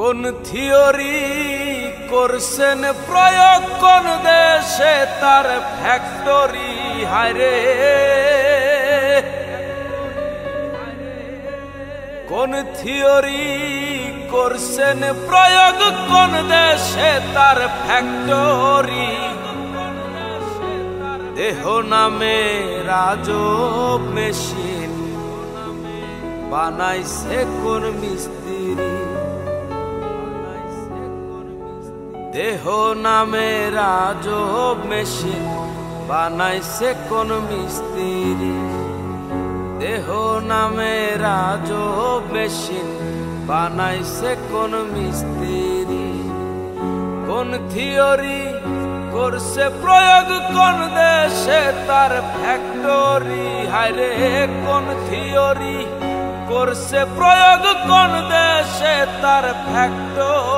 কোন থিওরি করছেন প্রয়োগ কোন দেশে তার ফ্যাক্টরি হায়রে। কোন থিওরি করছেন প্রয়োগ কোন দেশে তার ফ্যাক্টরি। দেহ নামে রাজব মেশিন বানাইছে কোন মিস্ত্রি। দেহ নামে রাজব মেশিন বানাইছে কোন মিস্ত্রি। দেহ নামে রাজব মেশিন বানাইছে কোন মিস্ত্রি। কোন থিওরি করছে প্রয়োগ কোন দেশে তার ফ্যাক্টরি হায়রে। কোন থিওরি করছে প্রয়োগ কোন দেশে তার ফ্যাক্টরি।